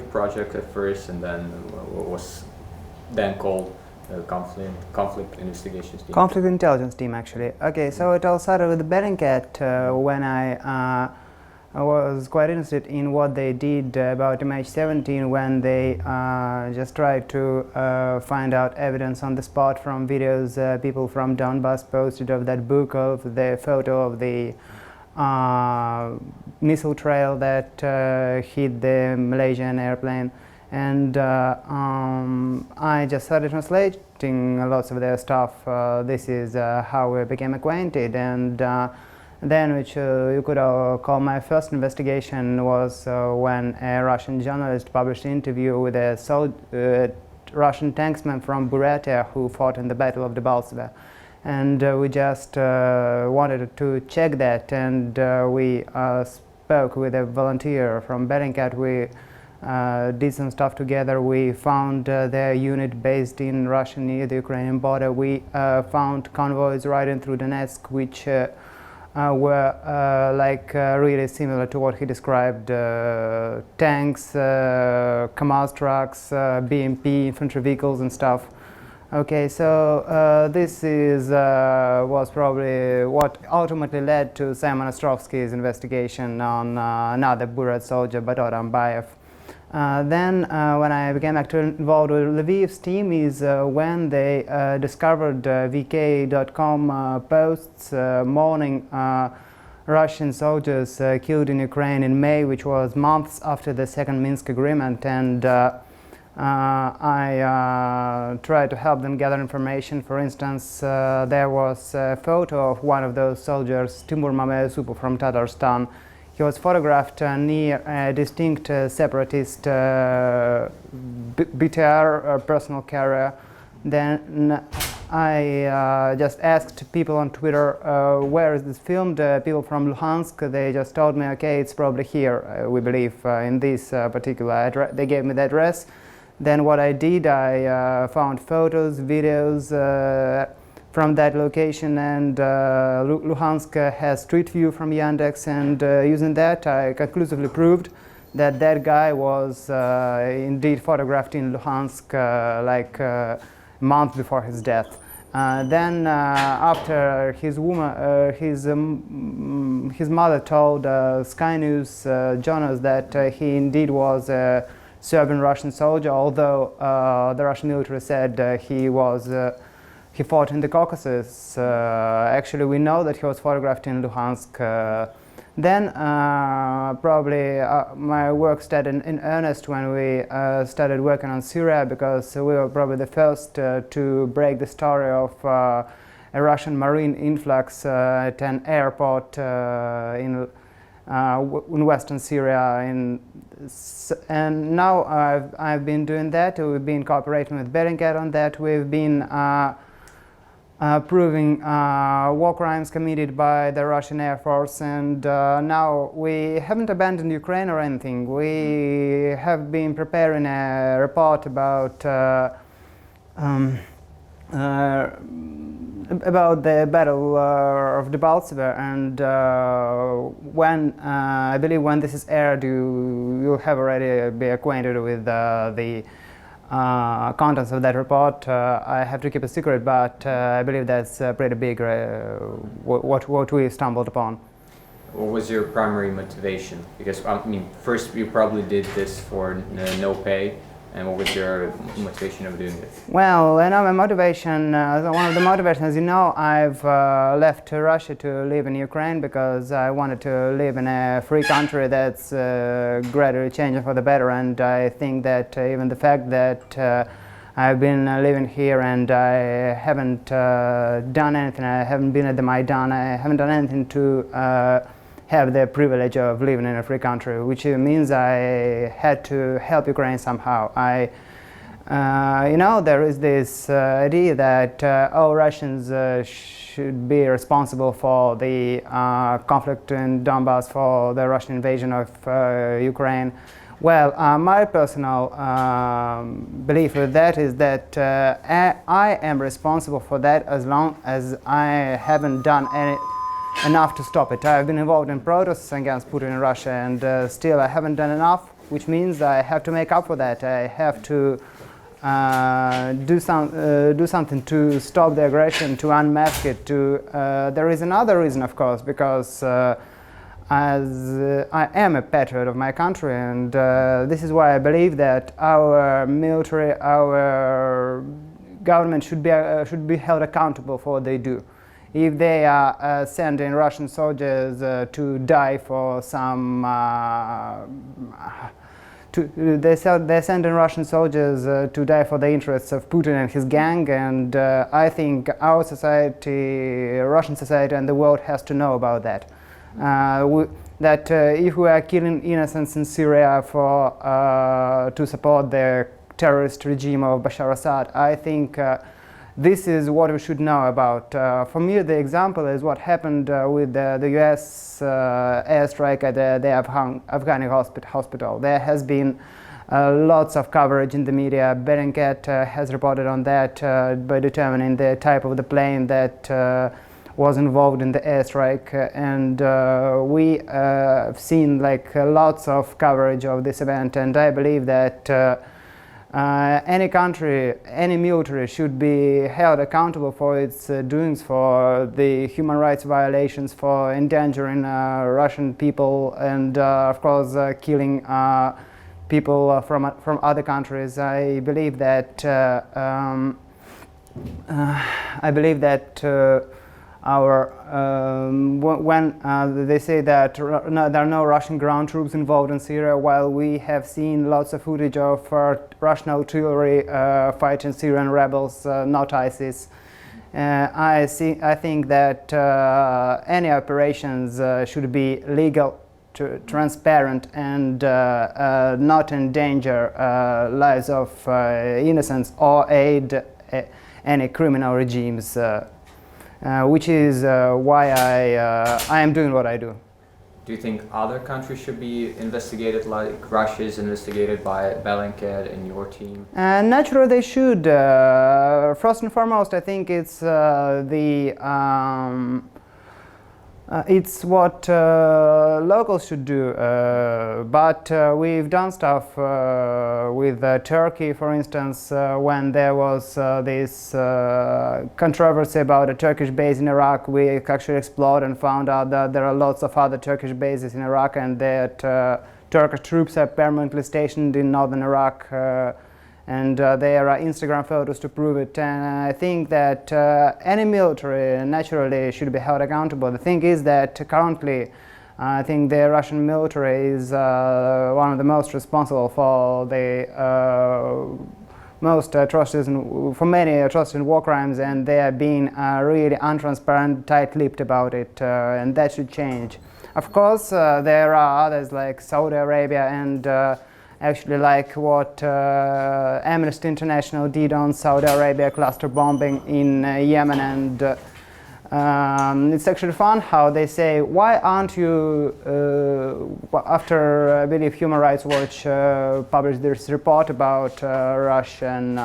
project at first, and then what was then called conflict investigations team. Conflict intelligence team, actually. Okay, so it all started with Bellingcat when I was quite interested in what they did about MH17 when they just tried to find out evidence on the spot from videos people from Donbass posted of that book, of the photo of the missile trail that hit the Malaysian airplane. And I just started translating lots of their stuff. This is how we became acquainted, and then, which you could call my first investigation, was when a Russian journalist published an interview with a Russian tanksman from Buryatia who fought in the Battle of Debaltseve. And we just wanted to check that, and we spoke with a volunteer from Bellingcat. We did some stuff together. We found their unit based in Russia near the Ukrainian border. We found convoys riding through Donetsk, which were really similar to what he described: tanks, Kamaz trucks, BMP, infantry vehicles and stuff. Okay, so this was probably what ultimately led to Simon Ostrovsky's investigation on another Buryat soldier, Bator Ambayev. Then when I became actually involved with Lviv's team is when they discovered VK.com posts mourning Russian soldiers killed in Ukraine in May, which was months after the second Minsk agreement, and I tried to help them gather information. For instance, there was a photo of one of those soldiers, Timur Mameyasupov from Tatarstan. He was photographed near a distinct separatist BTR personal carrier. Then I just asked people on Twitter, where is this filmed? People from Luhansk, they just told me, okay, it's probably here, we believe, in this particular address. They gave me the address. Then what I did, I found photos, videos from that location, and Luhansk has Street View from Yandex, and using that I conclusively proved that that guy was indeed photographed in Luhansk like a month before his death. Then after his mother told Sky News journalists that he indeed was a Serbian Russian soldier, although the Russian military said he fought in the Caucasus. Actually, we know that he was photographed in Luhansk. Then probably my work started in earnest when we started working on Syria, because we were probably the first to break the story of a Russian marine influx at an airport in western Syria. And now I've been doing that. We've been cooperating with Bellingcat on that. We've been proving war crimes committed by the Russian Airforce, and now we haven't abandoned Ukraine or anything. We have been preparing a report about the Battle of Debaltseve, and when I believe when this is aired, you'll have already be acquainted with the contents of that report. I have to keep a secret, but I believe that's pretty big, what we stumbled upon. What was your primary motivation? Because I mean, first you probably did this for no pay, and what was your motivation of doing it? Well, you know, my motivation, one of the motivations, you know, I've left Russia to live in Ukraine because I wanted to live in a free country that's gradually changing for the better, and I think that even the fact that I've been living here and I haven't done anything, I haven't been at the Maidan, I haven't done anything to have the privilege of living in a free country, which means I had to help Ukraine somehow. You know, there is this idea that all Russians should be responsible for the conflict in Donbass, for the Russian invasion of Ukraine. Well, my personal belief with that is that I am responsible for that as long as I haven't done enough to stop it. I've been involved in protests against Putin in Russia, and still I haven't done enough. which means I have to make up for that. I have to do something to stop the aggression, to unmask it. There is another reason, of course, because as I am a patriot of my country, and this is why I believe that our military, our government should be held accountable for what they do. If they are sending Russian soldiers to die for some, they're sending Russian soldiers to die for the interests of Putin and his gang, and I think our society, Russian society, and the world has to know about that. If we are killing innocents in Syria to support the terrorist regime of Bashar Assad, I think this is what we should know about. For me, the example is what happened with the US airstrike at the Afghani hospital. There has been lots of coverage in the media. Bellingcat has reported on that by determining the type of the plane that was involved in the airstrike, and we have seen lots of coverage of this event, and I believe that any country, any military should be held accountable for its doings, for the human rights violations, for endangering Russian people, and of course killing people from other countries. I believe that when they say that there are no Russian ground troops involved in Syria, while we have seen lots of footage of Russian artillery fighting Syrian rebels, not ISIS, I think that any operations should be legal, transparent, and not endanger lives of innocents or aid any criminal regimes. Which is why I am doing what I do. Do you think other countries should be investigated, like Russia is investigated by Bellingcat and your team? Naturally, they should. First and foremost, I think it's it's what locals should do, but we've done stuff with Turkey, for instance, when there was this controversy about a Turkish base in Iraq. We actually explored and found out that there are lots of other Turkish bases in Iraq, and that Turkish troops are permanently stationed in northern Iraq, and there are Instagram photos to prove it. And I think that any military naturally should be held accountable. The thing is that currently I think the Russian military is one of the most responsible for the most atrocities, for many atrocities and war crimes, and they are being really untransparent, tight-lipped about it, and that should change. Of course, there are others like Saudi Arabia and actually like what Amnesty International did on Saudi Arabia cluster bombing in Yemen, and it's actually fun how they say, why aren't you, after I believe Human Rights Watch published this report about Russian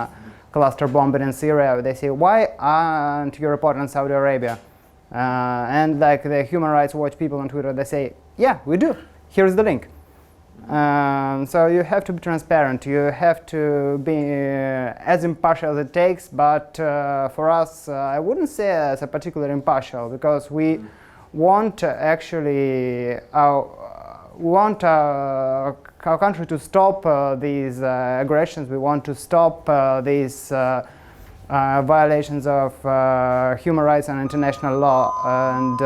cluster bombing in Syria, they say, why aren't you reporting on Saudi Arabia? And like the Human Rights Watch people on Twitter, they say, yeah, we do, here's the link. So you have to be transparent, you have to be as impartial as it takes, but for us, I wouldn't say as a particular impartial, because we want our country to stop these aggressions. We want to stop these violations of human rights and international law, and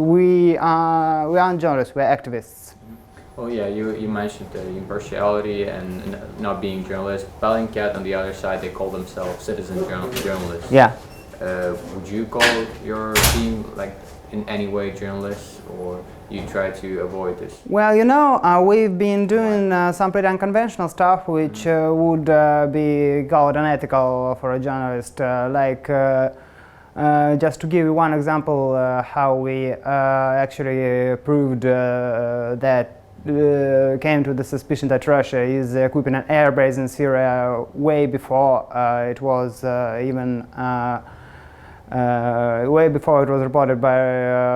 we aren't journalists, we're activists. Oh yeah, you mentioned the impartiality and not being journalists. Bellingcat on the other side, they call themselves citizen journalists. Yeah. Would you call your team like in any way journalists, or you try to avoid this? Well, you know, we've been doing some pretty unconventional stuff which would be called unethical for a journalist. Just to give you one example, how we actually proved that came to the suspicion that Russia is equipping an air base in Syria way before it was even way before it was reported by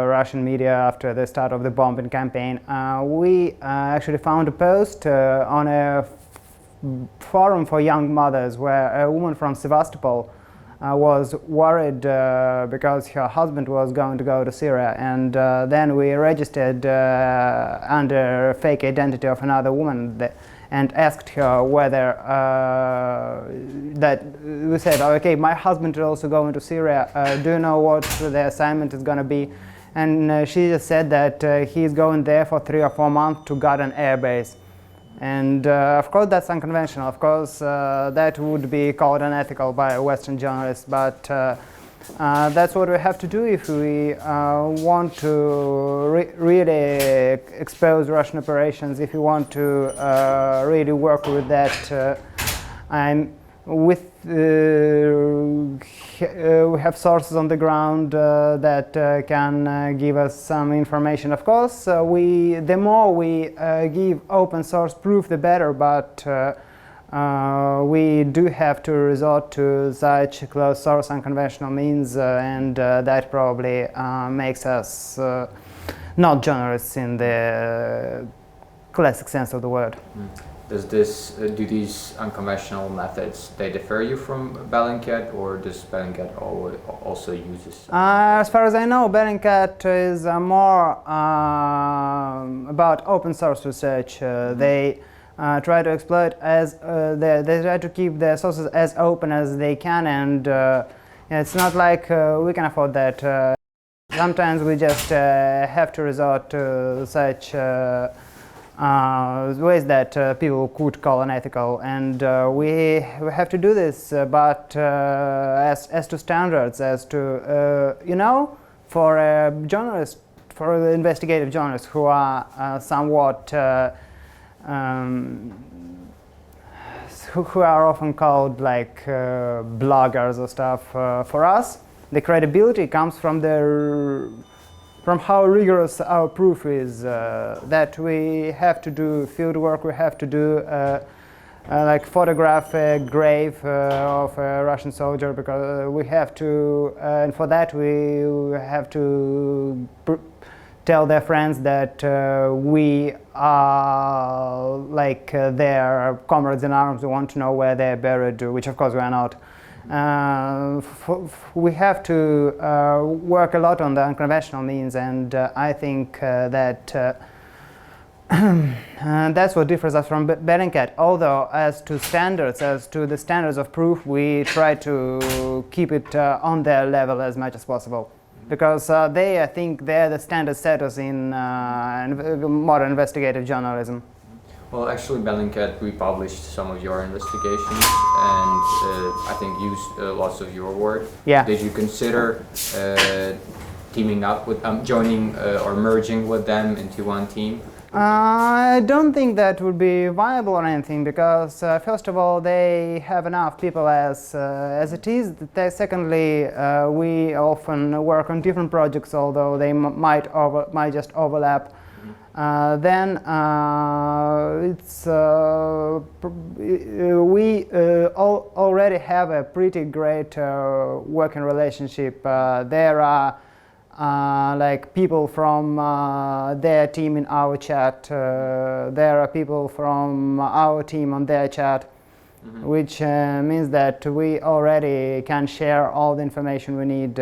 Russian media after the start of the bombing campaign. We actually found a post on a forum for young mothers where a woman from Sevastopol was worried because her husband was going to go to Syria, and then we registered under fake identity of another woman and asked her whether that we said, okay, my husband is also going to Syria, do you know what the assignment is going to be? And she just said that he's going there for 3 or 4 months to guard an airbase. And of course that's unconventional. Of course that would be called unethical by a Western journalist, but that's what we have to do if we want to really expose Russian operations, if we want to really work with that. We have sources on the ground that can give us some information. Of course, the more we give open source proof, the better, but we do have to resort to such closed source unconventional means, and that probably makes us not journalists in the classic sense of the word. Do these unconventional methods, they differ you from Bellingcat, or does Bellingcat also uses? As far as I know, Bellingcat is more about open source research. They try to exploit they try to keep their sources as open as they can, and it's not like we can afford that. Sometimes we just have to resort to such ways that people could call unethical, and we have to do this, but as to standards, as to for a journalist, for the investigative journalists who are somewhat who are often called like bloggers or stuff, for us the credibility comes from how rigorous our proof is, that we have to do field work, we have to do like photograph a grave of a Russian soldier, because we have to, and for that we have to tell their friends that we are like their comrades in arms. We want to know where they're buried, which of course we are not. We have to work a lot on the unconventional means, and I think that that's what differs us from Bellingcat. Although as to standards, as to the standards of proof, we try to keep it on their level as much as possible, because I think they're the standard setters in modern investigative journalism. Well, actually, Bellingcat republished some of your investigations, and I think used lots of your work. Yeah. Did you consider teaming up with, joining or merging with them into one team? I don't think that would be viable or anything, because first of all, they have enough people as it is. Secondly, we often work on different projects, although they might just overlap. Then we already have a pretty great working relationship. There are like people from their team in our chat. There are people from our team on their chat, which means that we already can share all the information we need.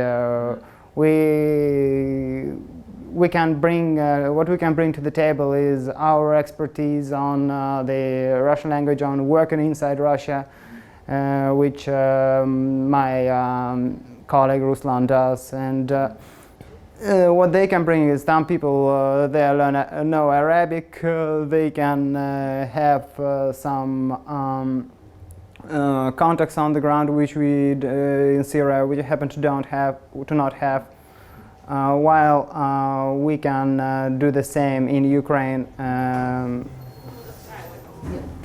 We can bring what we can bring to the table is our expertise on the Russian language, on working inside Russia, which my colleague Ruslan does, and what they can bring is some people they know Arabic. They can have some contacts on the ground which we in Syria we happen to not have. While we can do the same in Ukraine.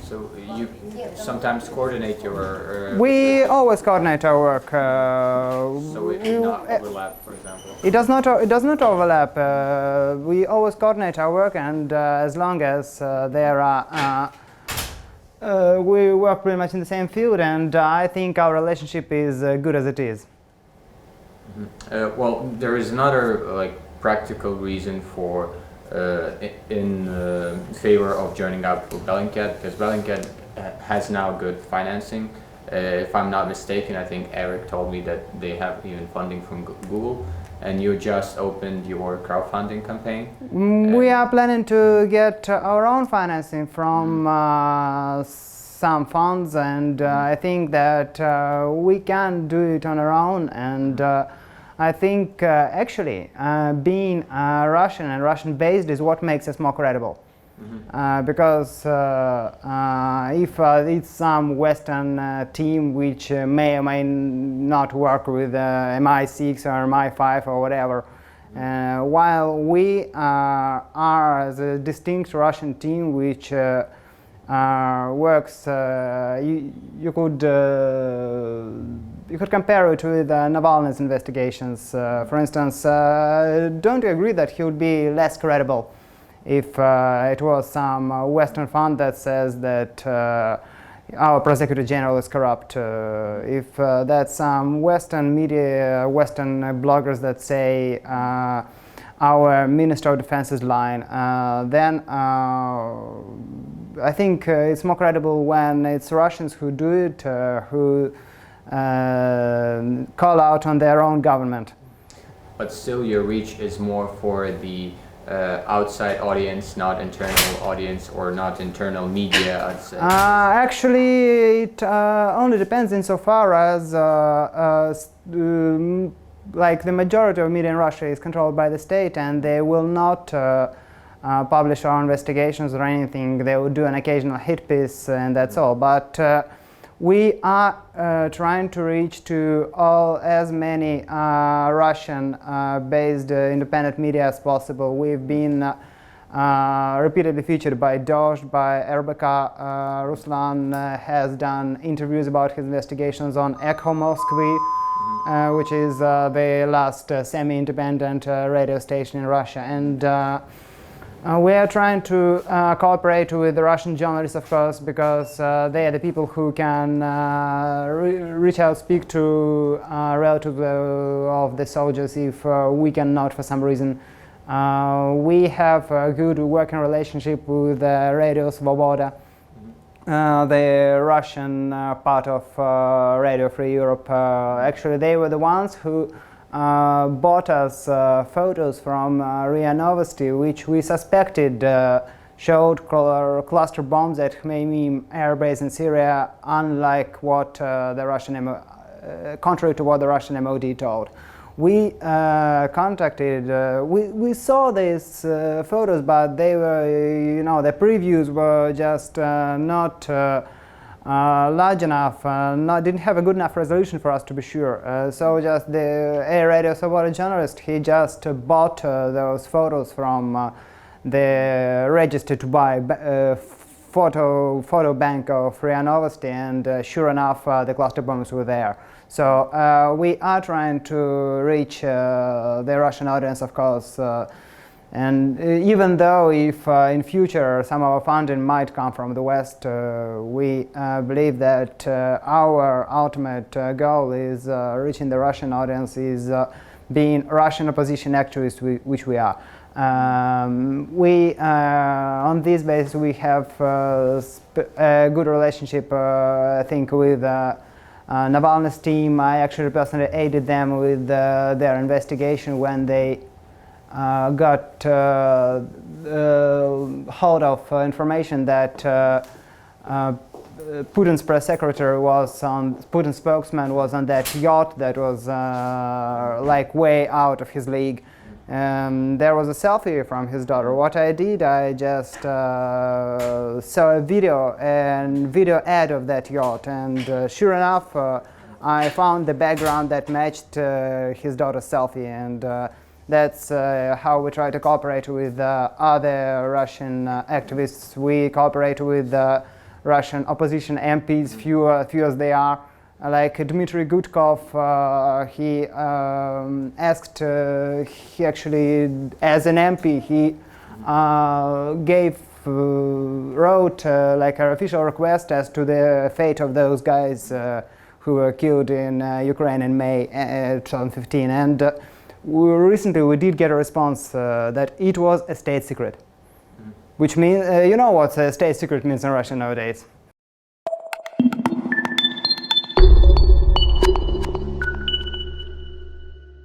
So you sometimes coordinate your... we always coordinate our work. So it does not overlap, for example? It does not overlap. We always coordinate our work, and as long as there are... we work pretty much in the same field, and I think our relationship is good as it is. Well, there is another like practical reason for in favor of joining up with Bellingcat, because Bellingcat has now good financing. If I'm not mistaken, I think Eric told me that they have even funding from Google, and you just opened your crowdfunding campaign. We are planning to get our own financing from some funds, and I think that we can do it on our own. And I think actually being Russian and Russian-based is what makes us more credible. Because if it's some Western team which may or may not work with MI6 or MI5 or whatever, while we are a distinct Russian team which works, you could compare it with Navalny's investigations. For instance, don't you agree that he would be less credible if it was some Western fund that says that our prosecutor general is corrupt? If that's some Western media, Western bloggers that say our Minister of Defense is lying, then I think it's more credible when it's Russians who do it, who call out on their own government. But still your reach is more for the outside audience, not internal audience or not internal media, I'd say. Actually, it only depends insofar as like the majority of media in Russia is controlled by the state, and they will not publish our investigations or anything. They will do an occasional hit piece, and that's all. But we are trying to reach to as many Russian-based independent media as possible. We've been repeatedly featured by Dozh, by RBK. Ruslan has done interviews about his investigations on Hromadske, which is the last semi-independent radio station in Russia. And we are trying to cooperate with the Russian journalists, of course, because they are the people who can reach out, speak to relatives of the soldiers if we cannot for some reason. We have a good working relationship with Radio Svoboda, the Russian part of Radio Free Europe. Actually, they were the ones who bought us photos from RIA Novosti, which we suspected showed cluster bombs at Hmeimim air base in Syria, unlike what the Russian contrary to what the Russian MOD told. We contacted, we saw these photos, but they were, the previews were just not large enough, didn't have a good enough resolution for us to be sure. So just the Radio Svoboda journalist, he just bought those photos from the register to buy photo bank of RIA Novosti, and sure enough, the cluster bombs were there. So we are trying to reach the Russian audience, of course. And even though if in future some of our funding might come from the West, we believe that our ultimate goal is reaching the Russian audience, is being Russian opposition activists, which we are. On this basis, we have a good relationship, I think, with Navalny's team. I actually personally aided them with their investigation when they got hold of information that Putin's press secretary was on, Putin's spokesman was on that yacht that was like way out of his league. There was a selfie from his daughter. What I did, I just saw a video ad of that yacht, and sure enough, I found the background that matched his daughter's selfie, and that's how we try to cooperate with other Russian activists. We cooperate with Russian opposition MPs, few as they are. Like Dmitry Gudkov, he asked, he actually, as an MP, he wrote like an official request as to the fate of those guys who were killed in Ukraine in May 2015. And recently we did get a response that it was a state secret. Which means, you know what a state secret means in Russia nowadays?